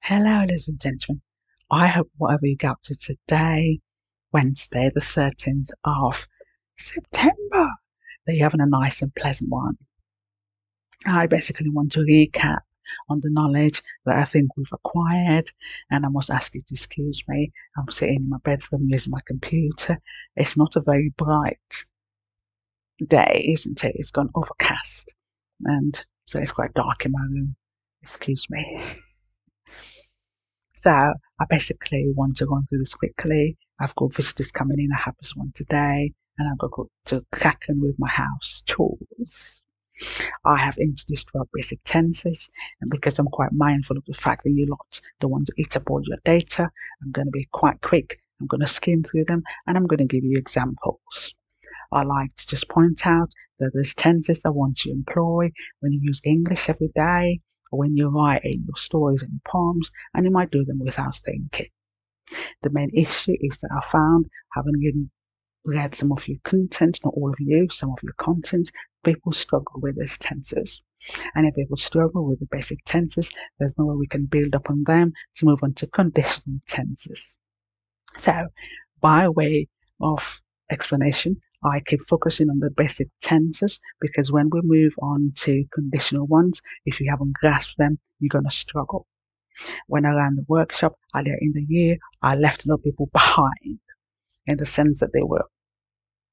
Hello, ladies and gentlemen. I hope whatever you get up to today, Wednesday, the 13th of September, that you're having a nice and pleasant one. I basically want to recap on the knowledge that I think we've acquired, and I must ask you to excuse me. I'm sitting in my bedroom using my computer. It's not a very bright day, isn't it? It's gone overcast, and so it's quite dark in my room. Excuse me. So I basically want to run through this quickly. I've got visitors coming in. I have this one today, and I've got to crack on with my house chores. I have introduced 12 basic tenses, and because I'm quite mindful of the fact that you lot don't want to eat up all your data, I'm going to be quite quick. I'm going to skim through them, and I'm going to give you examples. I like to just point out that there's tenses I want to employ when you use English every day, or when you write in your stories and your poems, and you might do them without thinking. The main issue is that I found, having read some of your content, not all of you, some of your content, people struggle with these tenses. And if people struggle with the basic tenses, there's no way we can build upon them to move on to conditional tenses. So, by way of explanation, I keep focusing on the basic tenses because when we move on to conditional ones, if you haven't grasped them, you're going to struggle. When I ran the workshop earlier in the year, I left a lot of people behind in the sense that they were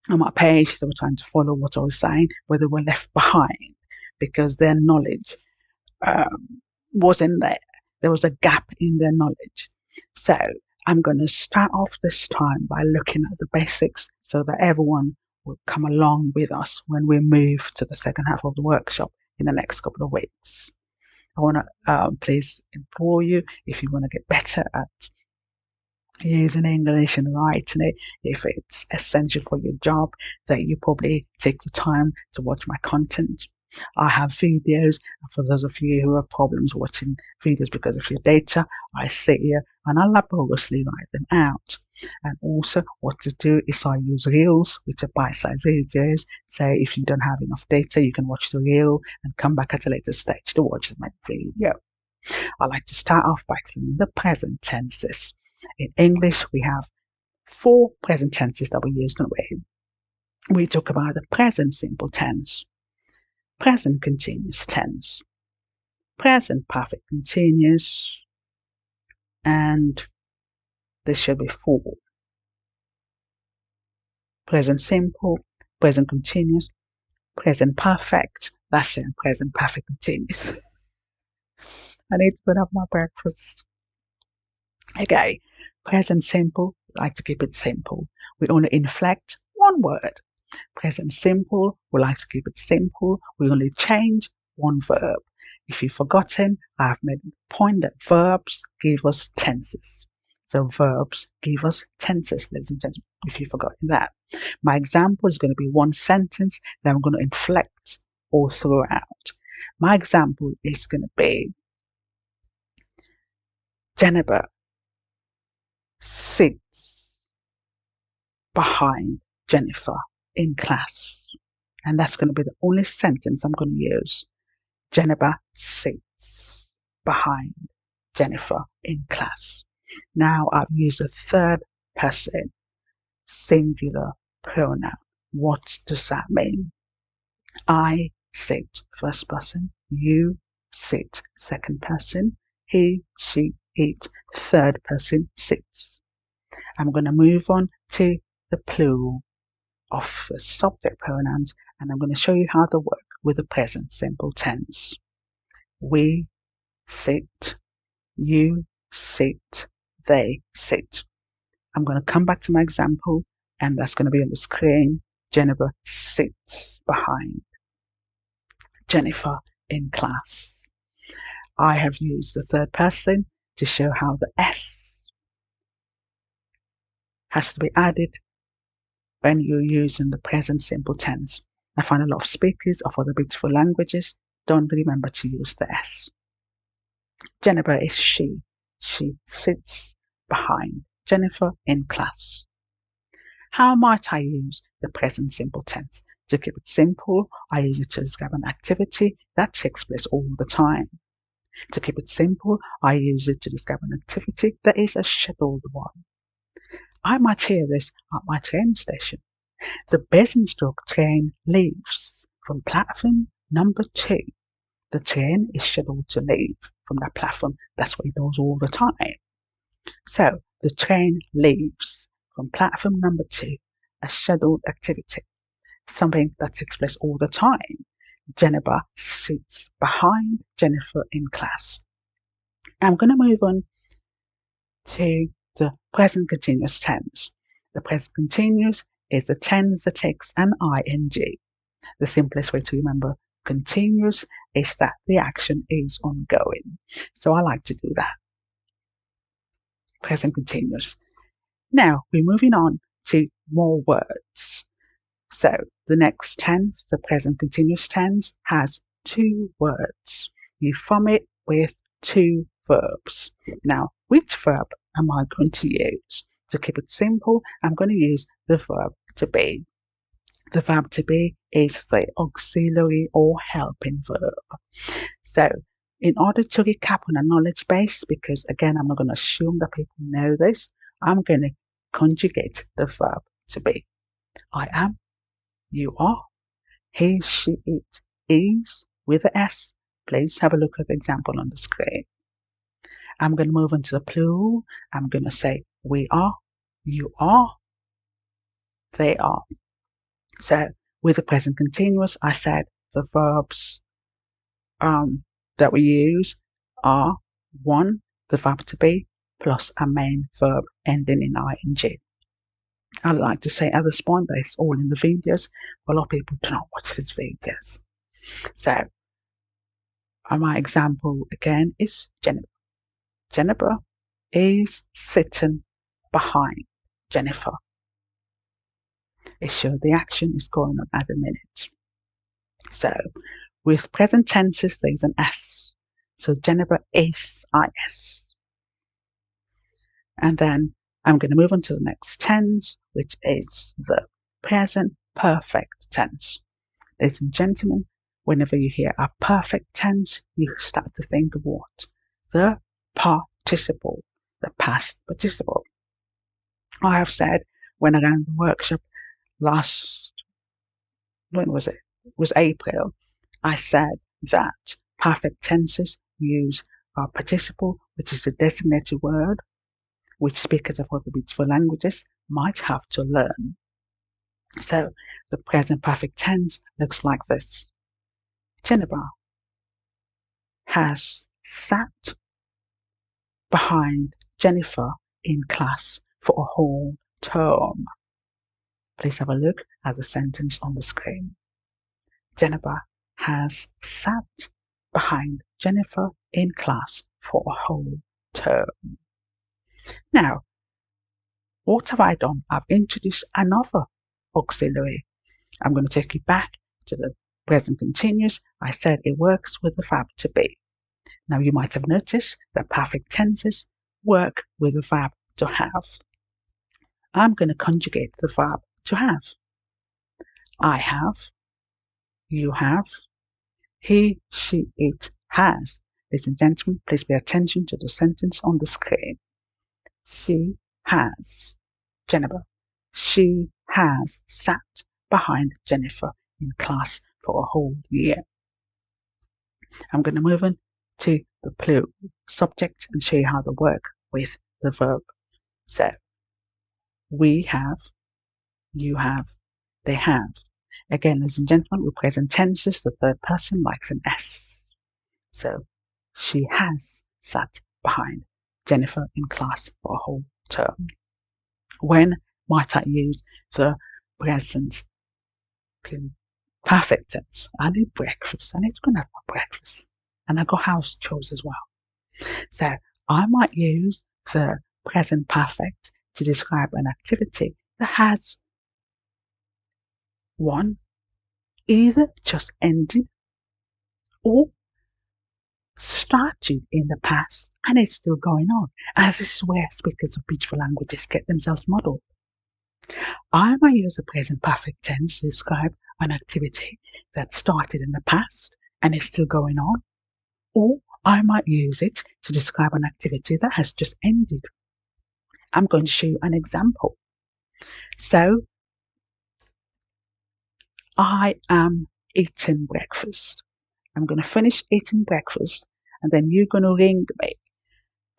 on my page, they were trying to follow what I was saying, but they were left behind because their knowledge wasn't there. There was a gap in their knowledge. So I'm going to start off this time by looking at the basics so that everyone will come along with us when we move to the second half of the workshop in the next couple of weeks. I want to please implore you, if you want to get better at using English and writing it, if it's essential for your job, that you probably take your time to watch my content. I have videos, and for those of you who have problems watching videos because of your data, I sit here and I laboriously write them out. And also, what to do is I use reels, which are bite-sized videos. So if you don't have enough data, you can watch the reel and come back at a later stage to watch the main video. I like to start off by explaining the present tenses. In English, we have 4 present tenses that we use, don't we? We talk about the present simple tense, present continuous tense, present perfect continuous, and there should be 4. Present simple, present continuous, present perfect, that's it, present perfect continuous. I need to put up my breakfast. Okay, present simple, like to keep it simple. We only inflect one word. Present simple, we like to keep it simple. We only change one verb. If you've forgotten, I've made a point that verbs give us tenses. So verbs give us tenses, ladies and gentlemen, if you've forgotten that. My example is going to be one sentence that I'm going to inflect all throughout. My example is going to be Jennifer sits behind Jennifer in class. And that's going to be the only sentence I'm going to use. Jennifer sits behind Jennifer in class. Now I've used a third person singular pronoun. What does that mean? I sit first person, you sit second person, he, she, it third person sits. I'm going to move on to the plural of the subject pronouns, and I'm going to show you how to work with the present simple tense. We sit, you sit, they sit. I'm going to come back to my example, and that's going to be on the screen. Jennifer sits behind Jennifer in class. I have used the third person to show how the S has to be added when you're using the present simple tense. I find a lot of speakers of other beautiful languages don't remember to use the S. Jennifer is she. She sits behind Jennifer in class. How might I use the present simple tense? To keep it simple, I use it to describe an activity that takes place all the time. To keep it simple, I use it to describe an activity that is a scheduled one. I might hear this at my train station. The Basingstoke train leaves from platform number 2. The train is scheduled to leave from that platform. That's what it does all the time. So the train leaves from platform number 2, a scheduled activity, something that takes place all the time. Jennifer sits behind Jennifer in class. I'm going to move on to the present continuous tense. The present continuous is the tense that takes an ing. The simplest way to remember continuous is that the action is ongoing. So I like to do that. Present continuous. Now we're moving on to more words. So the next tense, the present continuous tense, has 2 words. You form it with 2 verbs. Now, which verb am I going to use? To keep it simple, I'm going to use the verb to be. The verb to be is the auxiliary or helping verb. So, in order to recap on a knowledge base, because again, I'm not going to assume that people know this, I'm going to conjugate the verb to be. I am, you are, he, she, it is with the S. Please have a look at the example on the screen. I'm going to move on to the plural. I'm going to say we are, you are, they are. So with the present continuous, I said the verbs that we use are 1, the verb to be, plus a main verb ending in ing. I like to say at this point that it's all in the videos, but a lot of people do not watch these videos. So my example again is Jennifer. Jennifer is sitting behind Jennifer. It shows the action is going on at the minute. So with present tenses, there's an S. So Jennifer is is. And then I'm going to move on to the next tense, which is the present perfect tense. Ladies and gentlemen, whenever you hear a perfect tense, you start to think of what? The participle, the past participle. I have said when I ran the workshop when was it? It was April. I said that perfect tenses use a participle, which is a designated word, which speakers of other beautiful languages might have to learn. So the present perfect tense looks like this. Jennifer has sat behind Jennifer in class for a whole term. Please have a look at the sentence on the screen. Jennifer has sat behind Jennifer in class for a whole term. Now, what have I done? I've introduced another auxiliary. I'm going to take you back to the present continuous. I said it works with the verb to be. Now, you might have noticed that perfect tenses work with the verb to have. I'm going to conjugate the verb to have. I have, you have, he, she, it has. Ladies and gentlemen, please pay attention to the sentence on the screen. She has, Jennifer. She has sat behind Jennifer in class for a whole year. I'm going to move on to the plural subject and show you how to work with the verb. So, we have, you have, they have. Again, ladies and gentlemen, with present tenses, the third person likes an S. So, she has sat behind Jennifer in class for a whole term. When might I use the present perfect tense? I need breakfast. I need to go and have my breakfast. And I got house chores as well. So I might use the present perfect to describe an activity that has 1, either just ended or started in the past and it's still going on, as this is where speakers of beautiful languages get themselves modeled. I might use the present perfect tense to describe an activity that started in the past and is still going on, or I might use it to describe an activity that has just ended. I'm going to show you an example. So, I am eating breakfast. I'm going to finish eating breakfast and then you're going to ring me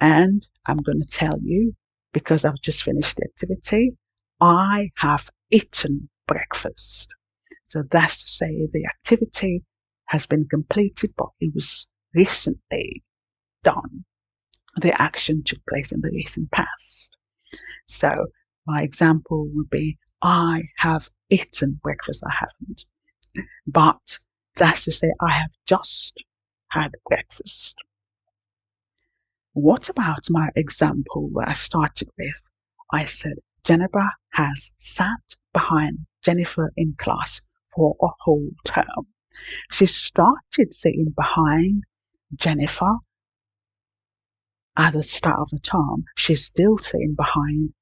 and I'm going to tell you, because I've just finished the activity, I have eaten breakfast. So that's to say the activity has been completed, but it was recently done. The action took place in the recent past. So my example would be, I have eaten breakfast. I haven't. But that's to say, I have just had breakfast. What about my example where I started with? I said, Jennifer has sat behind Jennifer in class for a whole term. She started sitting behind Jennifer at the start of the term. She's still sitting behind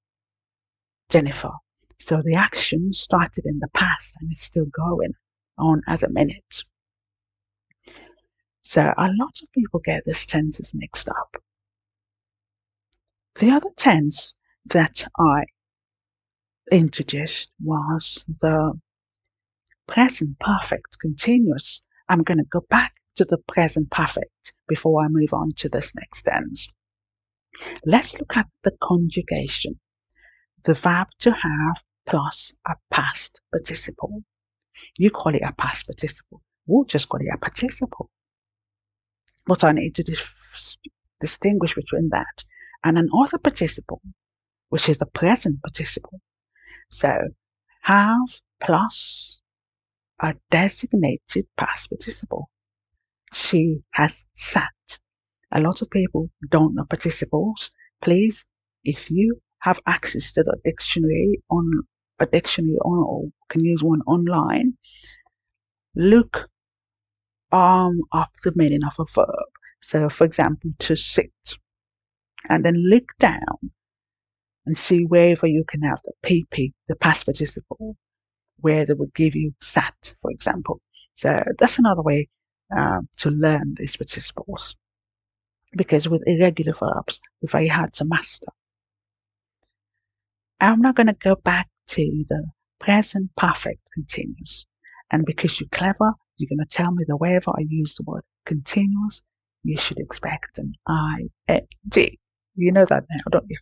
Jennifer. So the action started in the past and it's still going on at the minute. So a lot of people get these tenses mixed up. The other tense that I introduced was the present perfect continuous. I'm going to go back to the present perfect before I move on to this next tense. Let's look at the conjugation. The verb to have plus a past participle. You call it a past participle. We'll just call it a participle. But I need to distinguish between that and an other participle, which is the present participle. So have plus a designated past participle. She has sat. A lot of people don't know participles. Please, if you have access to the dictionary or can use one online, look up the meaning of a verb. So for example, to sit, and then look down and see wherever you can have the PP, the past participle, where they would give you sat, for example. So that's another way to learn these participles, because with irregular verbs, they're very hard to master. I'm now going to go back to the present perfect continuous. And because you're clever, you're going to tell me that wherever I use the word continuous, you should expect an ing. You know that now, don't you?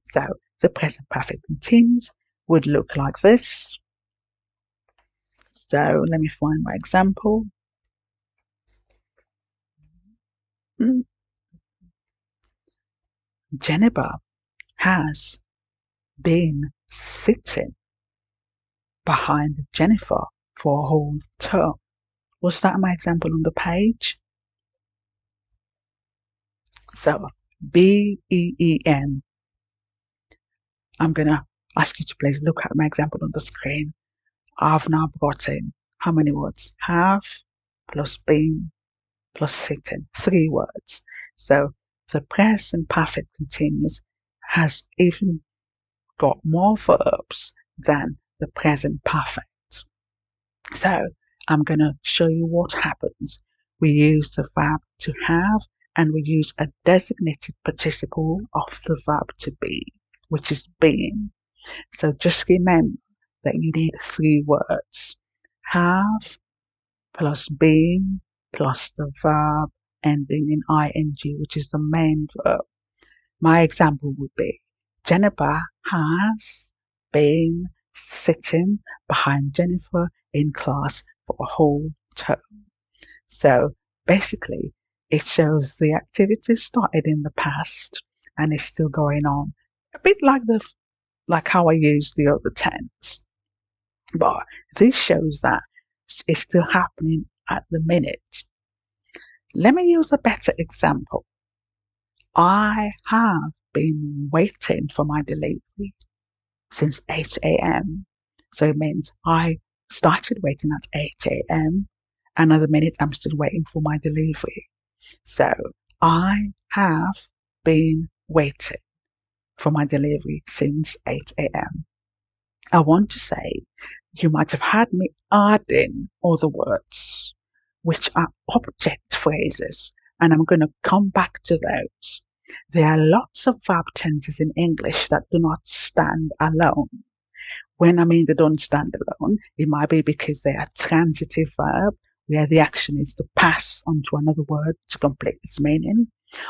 So the present perfect continuous would look like this. So let me find my example. Jennifer has been sitting behind Jennifer for a whole term. Was that my example on the page? So BEEN. I'm going to ask you to please look at my example on the screen. I've now brought in how many words? Have plus been plus sitting. 3 words. So the present perfect continuous has even got more verbs than the present perfect. So I'm going to show you what happens. We use the verb to have and we use a designated participle of the verb to be, which is being. So just remember that you need 3 words. Have plus been plus the verb ending in ing, which is the main verb. My example would be, Jennifer has been sitting behind Jennifer in class for a whole term. So basically, it shows the activity started in the past and is still going on. A bit like how I used the other tense. But this shows that it's still happening at the minute. Let me use a better example. I have been waiting for my delivery since 8 a.m. So it means I started waiting at 8 a.m. and at the minute I'm still waiting for my delivery. So I have been waiting for my delivery since 8 a.m. I want to say you might have had me add in other words, which are object phrases, and I'm going to come back to those. There are lots of verb tenses in English that do not stand alone. When I mean they don't stand alone, it might be because they are transitive verb, where the action is to pass on to another word to complete its meaning.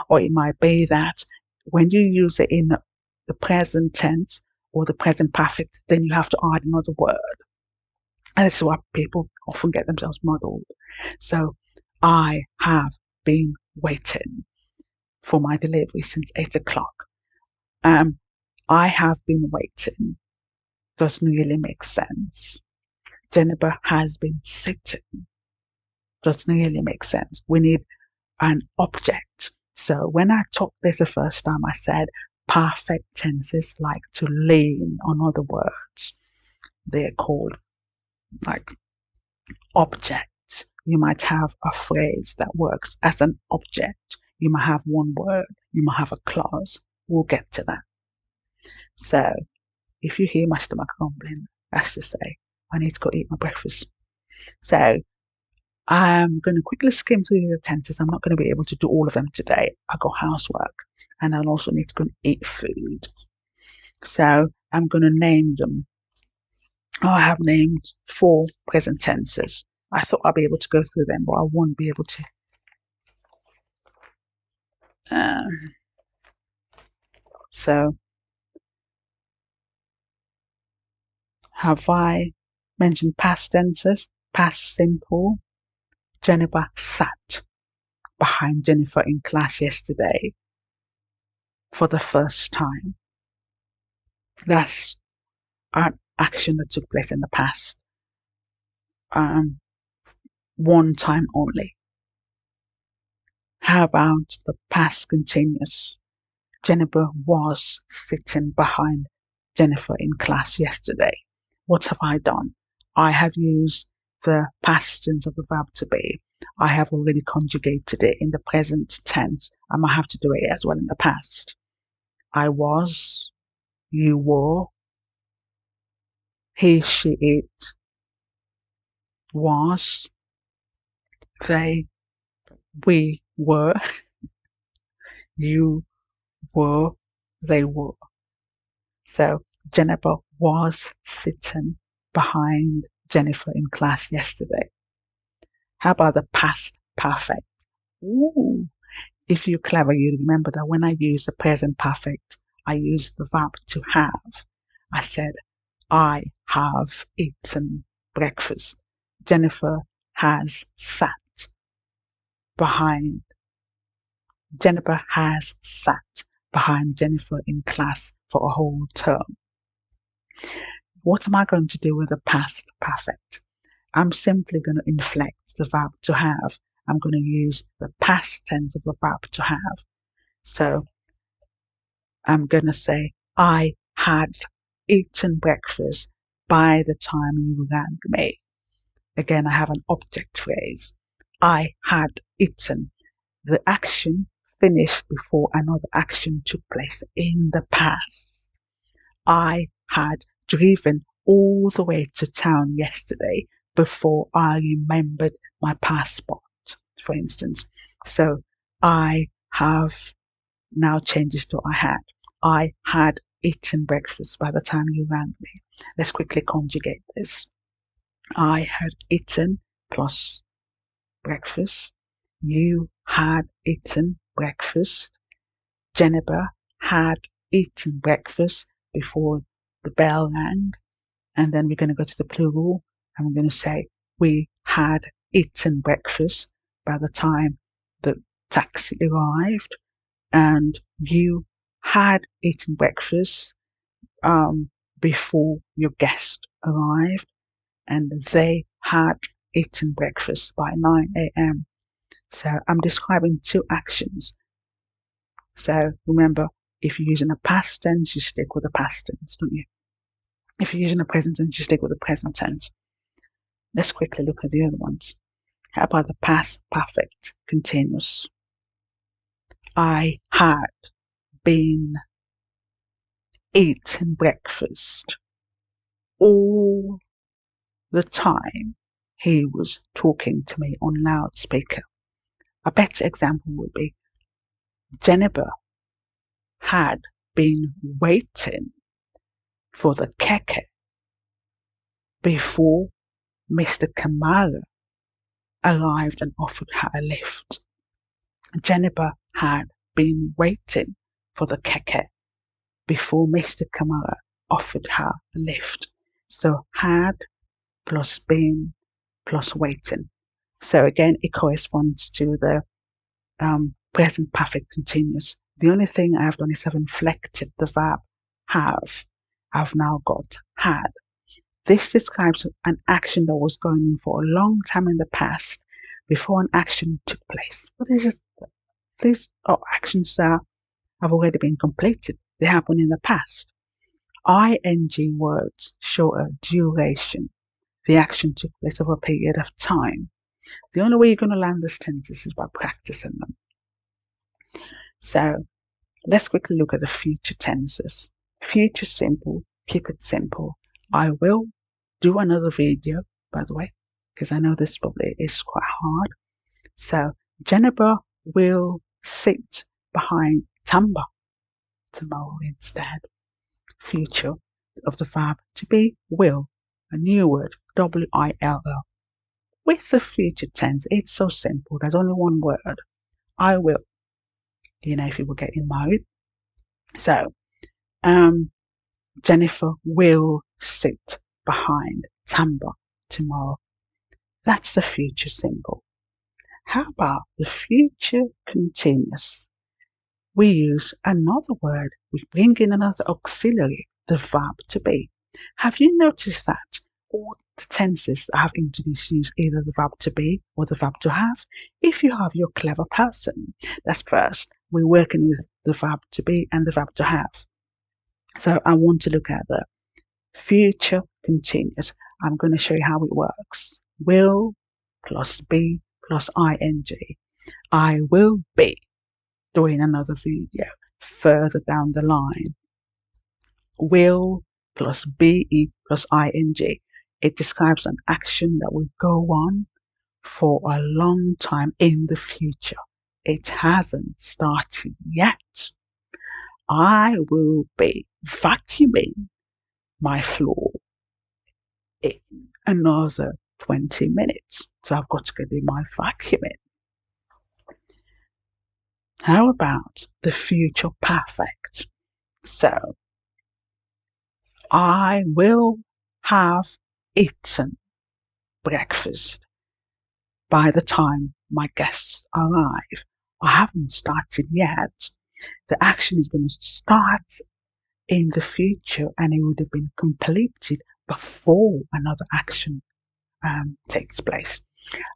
Or it might be that when you use it in the present tense or the present perfect, then you have to add another word. And this is why people often get themselves muddled. So, I have been waiting for my delivery since 8 o'clock. I have been waiting doesn't really make sense. Jennifer has been sitting doesn't really make sense. We need an object. So when I taught this the first time, I said perfect tenses like to lean on other words. They're called like objects. You might have a phrase that works as an object. You might have one word. You might have a clause. We'll get to that. So if you hear my stomach rumbling, that's to say I need to go eat my breakfast. So I'm going to quickly skim through the tenses. I'm not going to be able to do all of them today. I got housework and I'll also need to go and eat food. So I'm going to name them. I have named 4 present tenses. I thought I'd be able to go through them, but I won't be able to. So have I mentioned past tenses? Past simple. Jennifer sat behind Jennifer in class yesterday for the first time. That's an action that took place in the past. One time only. How about the past continuous? Jennifer was sitting behind Jennifer in class yesterday. What have I done? I have used the past tense of the verb to be. I have already conjugated it in the present tense. I might have to do it as well in the past. I was, you were, he, she, it, was, they, we were, you were, they were. So Jennifer was sitting behind Jennifer in class yesterday. How about the past perfect? Ooh, if you're clever, you remember that when I use the present perfect, I use the verb to have. I said, I have eaten breakfast. Jennifer has sat behind. Jennifer has sat behind Jennifer in class for a whole term. What am I going to do with the past perfect? I'm simply going to inflect the verb to have. I'm going to use the past tense of the verb to have. So I'm going to say, I had eaten breakfast by the time you rang me. Again, I have an object phrase. I had eaten. The action finished before another action took place in the past. I had driven all the way to town yesterday before I remembered my passport, for instance. So I have now changes to I had. I had eaten breakfast by the time you rang me. Let's quickly conjugate this. I had eaten plus breakfast. You had eaten breakfast. Jennifer had eaten breakfast before the bell rang. And then we're going to go to the plural and we're going to say, we had eaten breakfast by the time the taxi arrived. And you had eaten breakfast before your guest arrived. And they had eaten breakfast by 9 a.m. So I'm describing 2 actions. So remember, if you're using a past tense, you stick with the past tense, don't you? If you're using a present tense, you stick with the present tense. Let's quickly look at the other ones. How about the past perfect continuous? I had been eating breakfast all the time he was talking to me on loudspeaker. A better example would be Jennifer had been waiting for the keke before Mr. Kamara arrived and offered her a lift. Jennifer had been waiting for the keke before Mr. Kamara offered her a lift. So had plus been plus waiting. So again, it corresponds to the present perfect continuous. The only thing I've done is I've inflected the verb have. I've now got had. This describes an action that was going on for a long time in the past before an action took place. But these are actions that have already been completed. They happened in the past. ING words show a duration. The action took place over a period of time. The only way you're going to learn these tenses is by practicing them. So let's quickly look at the future tenses. Future simple, keep it simple. I will do another video, by the way, because I know this probably is quite hard. So Jennifer will sit behind Tamba tomorrow instead. Future of the verb to be will, a new word, W-I-L-L. With the future tense, it's so simple. There's only one word. I will. If you were getting married. So, Jennifer will sit behind Tamba tomorrow. That's the future simple. How about the future continuous? We use another word. We bring in another auxiliary, the verb to be. Have you noticed that all the tenses I have introduced use either the verb to be or the verb to have? If you have, you're a clever person. That's first. We're working with the verb to be and the verb to have. So I want to look at the future continuous. I'm going to show you how it works. Will plus be plus ing. I will be doing another video further down the line. Will plus be plus ing. It describes an action that will go on for a long time in the future. It hasn't started yet. I will be vacuuming my floor in another 20 minutes. So I've got to go do my vacuuming. How about the future perfect? So, I will have eaten breakfast by the time my guests arrive. I haven't started yet. The action is going to start in the future and it would have been completed before another action takes place.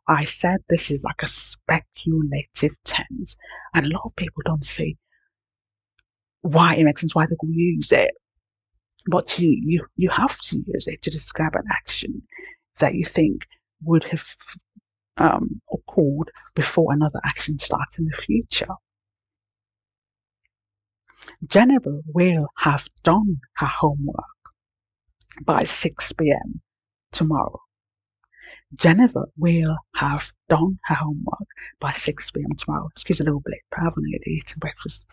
I said this is like a speculative tense, and a lot of people don't see why it makes sense, why they will use it. But you have to use it to describe an action that you think would have occurred before another action starts in the future. Jennifer will have done her homework by 6 p.m. tomorrow. Jennifer will have done her homework by 6 p.m. tomorrow. Excuse a little blip, I haven't really eaten breakfast.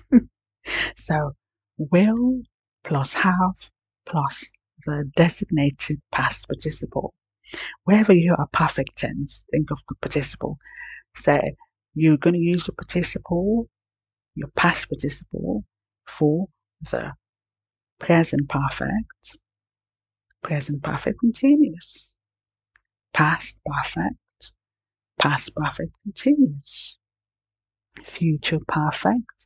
So, will plus have plus the designated past participle. Wherever you hear a perfect tense, think of the participle. So, you're going to use the participle, your past participle, for the present perfect continuous, past perfect continuous, future perfect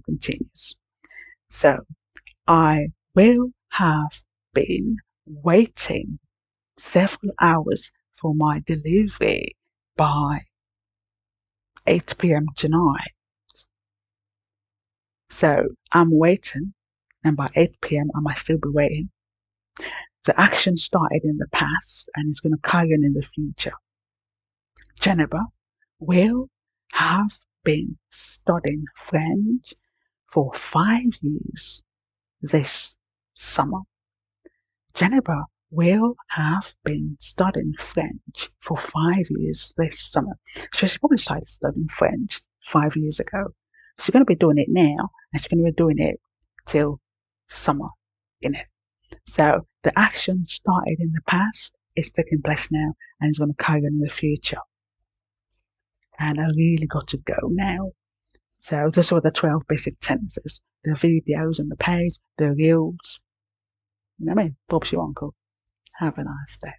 continuous. So, I will have been waiting several hours for my delivery by 8 p.m. tonight. So, I'm waiting, and by 8 p.m. I might still be waiting. The action started in the past and is going to carry on in the future. Jennifer will have been studying French for 5 years this summer. Jennifer will have been studying French for 5 years this summer. So she probably started studying French 5 years ago. She's going to be doing it now, and she's going to be doing it till summer in it. So the action started in the past, it's taking place now, and it's going to carry on in the future. And I really got to go now. So those were the 12 basic tenses. The videos on the page, the reels. You know what I mean? Bob's your uncle. Have a nice day.